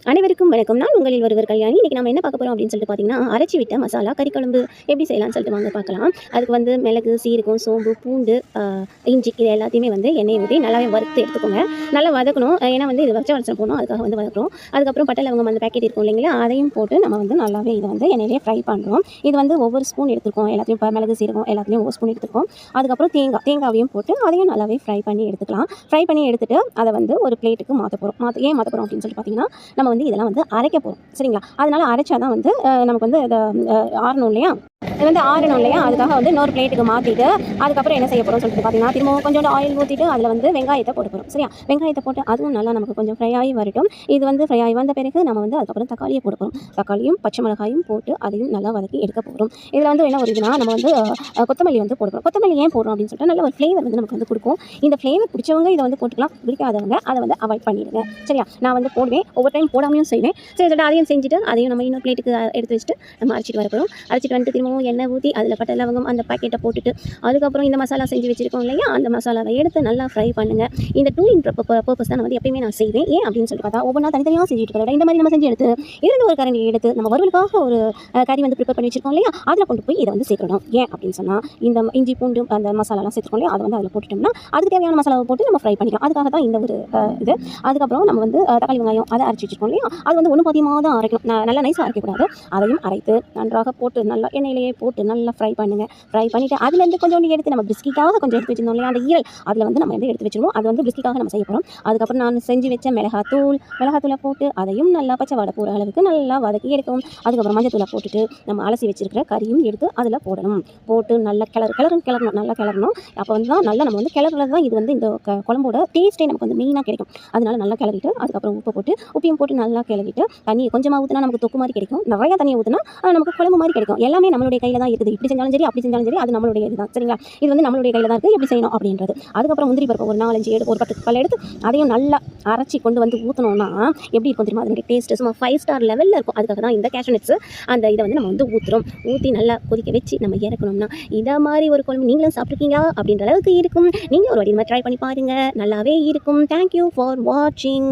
அனைவருக்கும் வணக்கம். நான் உங்களில் ஒருவர் கல்யாணி. இன்றைக்கி நம்ம என்ன பார்க்க போகிறோம் அப்படின்னு சொல்லிட்டு பார்த்தீங்கன்னா, அரைச்சி விட்ட மசாலா கறிக்குழம்பு எப்படி செய்யலாம்னு சொல்லிட்டு வாங்க பார்க்கலாம். அதுக்கு வந்து மிளகு, சீரகம், சோம்பு, பூண்டு, இஞ்சி இது எல்லாத்தையுமே வந்து எண்ணெயை ஊற்றி நல்லாவே வறுத்து எடுத்துக்கோங்க. நல்லா வதக்கணும். ஏன்னா வந்து இது வச்ச வளர்ச்சி போகணும், அதுக்காக வந்து வதக்கணும். அதுக்கப்புறம் பட்டை லவங்கம் அந்த பேக்கெட் இருக்கும் இல்லைங்களா, அதையும் போட்டு நம்ம வந்து நல்லாவே இதை வந்து எண்ணெயிலே ஃப்ரை பண்ணுறோம். இது வந்து ஒவ்வொரு ஸ்பூன் எடுத்துருக்கோம். எல்லாத்தையும் இப்போ மிளகு, சீரகம் எல்லாத்தையும் ஒவ்வொரு ஸ்பூன் எடுத்துருக்கோம். அதுக்கப்புறம் தேங்காவையும் போட்டு அதையும் நல்லாவே ஃப்ரை பண்ணி எடுத்துக்கலாம். ஃப்ரை பண்ணி எடுத்துகிட்டு அதை வந்து ஒரு பிளேட்டுக்கு மாற்ற போகிறோம். ஏன் மாற்ற போகிறோம் அப்படின்னு சொல்லிட்டு பார்த்தீங்கன்னா, நம்ம வந்து இதெல்லாம் வந்து அரைக்க போகிறோம். சரிங்களா? அதனால் அரைச்சா தான் வந்து நமக்கு வந்து இதை ஆறணும் இல்லையா, இது வந்து ஆறணும் இல்லையா, அதுக்காக வந்து இன்னொரு பிளேட்டுக்கு மாற்றிட்டு அதுக்கப்புறம் என்ன செய்ய போகிறோம் சொல்லிட்டு பார்த்தீங்கன்னா, திரும்பவும் கொஞ்சோண்டு ஆயில் ஊற்றிட்டு அதில் வந்து வெங்காயத்தை போட்டு போகிறோம். சரியா? வெங்காயத்தை போட்டு அதுவும் நல்லா நமக்கு கொஞ்சம் ஃப்ரை ஆகி வரட்டும். இது வந்து ஃப்ரை ஆகி வந்த பிறகு நம்ம வந்து அதுக்கப்புறம் தக்காளியை போட போகிறோம். தக்காளியும் பச்சை மிளகாயும் போட்டு அதையும் நல்லா வதக்கி எடுக்க போகிறோம். இதில் வந்து என்ன வருதுன்னா, நம்ம வந்து கொத்தமல்லி வந்து போடுறோம். கொத்தமல்லி ஏன் போடுறோம் அப்படின்னு சொல்லிட்டு நல்ல ஒரு ஃப்ளேவர் வந்து நமக்கு வந்து கொடுக்கும். இந்த ஃப்ளேவர் பிடிச்சவங்க இதை வந்து போட்டுக்கலாம், பிடிக்காதவங்க அதை வந்து அவாய்ட் பண்ணிடுங்க. சரியா? நான் வந்து போடுவேன், ஒவ்வொரு டைம் போடாமையும் செய்வேன். சரி சொல்லிட்டு அதையும் செஞ்சுட்டு அதையும் நம்ம இன்னொரு பிளேட்டுக்கு எடுத்து வச்சுட்டு நம்ம அரைச்சிட்டு வர போகிறோம். அரைச்சிட்டு வந்துட்டு திரும்பவும் எண்ணெய் ஊற்றி அதில் பட்டை லவங்கம் அந்த பாக்கெட்டை போட்டுட்டு அதுக்கப்புறம் இந்த மசாலா செஞ்சு வச்சுருக்கோம் இல்லையா, அந்த மசாலாவை எடுத்து நல்லா ஃப்ரை பண்ணுங்கள். இந்த டூலிங் பர்பஸ் தான் வந்து எப்பயுமே நான் செய்வேன். ஏன் அப்படின்னு சொல்லி பார்த்தா, ஒவ்வொன்றா தனித்தனியாக செஞ்சுட்டு இருக்கிறத இந்த மாதிரி நம்ம செஞ்சு எடுத்து இருந்து ஒரு கரண்டி எடுத்து நம்ம வறுவலுக்காக ஒரு கறி வந்து ப்ரிப்பேர் பண்ணி வச்சுருக்கோம் இல்லையா, அதில் கொண்டு போய் இதை வந்து சேர்க்கணும். ஏன் அப்படின்னு சொன்னால், இந்த இஞ்சி பூண்டு அந்த மசாலாலாம் சேர்த்துருக்கோம் இல்லையா, அதை வந்து அதில் போட்டுட்டோம்னா அதுக்கு தேவையான மசாலாவை போட்டு நம்ம ஃப்ரை பண்ணிக்கலாம். அதுக்காக தான் இந்த ஒரு இது. அதுக்கப்புறம் நம்ம வந்து தக்காளி வெங்காயம் அதை அரைச்சி வச்சுருக்கோம் இல்லையா, அது வந்து ஒன்று பாதியமாக தான் அரைக்கணும். நல்லா நைஸாக அரைக்கக்கூடாது. அதையும் அரைத்து நன்றாக போட்டு நல்லா எண்ணெயிலேயே போட்டு நல்லா ஃப்ரை பண்ணுங்கள். ஃப்ரை பண்ணிவிட்டு அதுலேருந்து கொஞ்சோண்டு எடுத்து நம்ம பிஸ்கிக்காக கொஞ்சம் எடுத்து வச்சுருந்தோம் இல்லையா, அந்த ஈரல் அதில் வந்து நம்ம வந்து எடுத்து வச்சுருவோம். அது வந்து பிஸ்கிக்காக நம்ம செய்ய போகிறோம். அதுக்கப்புறம் நான் செஞ்சு வச்ச மிளகாத்தூளை போட்டு அதையும் நல்லா பச்சை வாடை போகிற அளவுக்கு நல்லா வதக்கி எடுக்கணும். அதுக்கப்புறம் மஞ்சத்தூளை போட்டுட்டு நம்ம அலசி வச்சிருக்கிற கறியும் எடுத்து அதில் போடணும். போட்டு நல்லா கிளறணும், நல்லா கிளறணும். அப்போ வந்து தான் நல்லா நம்ம வந்து கிளறுறது தான் இது வந்து இந்த குழம்போட டேஸ்ட்டே நமக்கு வந்து மெயினாக கிடைக்கும். அதனால நல்லா கிளறிட்டு அதுக்கப்புறம் உப்பையும் போட்டு நல்லா கிளறிட்டு தண்ணியை கொஞ்சமாக ஊற்றினா நமக்கு தொக்கு மாதிரி கிடைக்கும். நிறையா தண்ணியை ஊற்றினா நமக்கு குழம்பு மாதிரி கிடைக்கும். எல்லாமே நம்மளுடைய கையில் தான் இருக்குது. இப்படி செஞ்சாலும் சரி, அப்படி செஞ்சாலும் சரி, அது நம்மளுடைய இதுதான். சரிங்களா? இது வந்து நம்மளுடைய கையில் தான் இருக்குது, எப்படி செய்யணும் அப்படின்றது. அதுக்கப்புறம் முந்திரி பருப்பு ஒரு 4-5 ஒரு 10 பல் எடுத்து அதையும் நல்லா அரைச்சி கொண்டு வந்து ஊற்றினோம்னா எப்படி இருக்கும் தெரியுமா? அதனுடைய டேஸ்ட்டு சும்மா 5 ஸ்டார் லெவலில் இருக்கும். அதுக்காக தான் இந்த கேஷ்யூ நட்ஸ் அந்த இதை வந்து நம்ம வந்து ஊற்றி நல்லா கொதிக்க வச்சு நம்ம இறக்கணும்னா இதை மாதிரி ஒரு குழம்பு நீங்களும் சாப்பிட்ருக்கீங்க அப்படின்ற அளவுக்கு இருக்கும். நீங்கள் ஒரு வாட்டி ட்ரை பண்ணி பாருங்கள், நல்லாவே இருக்கும். தேங்க்யூ ஃபார் வாட்சிங்.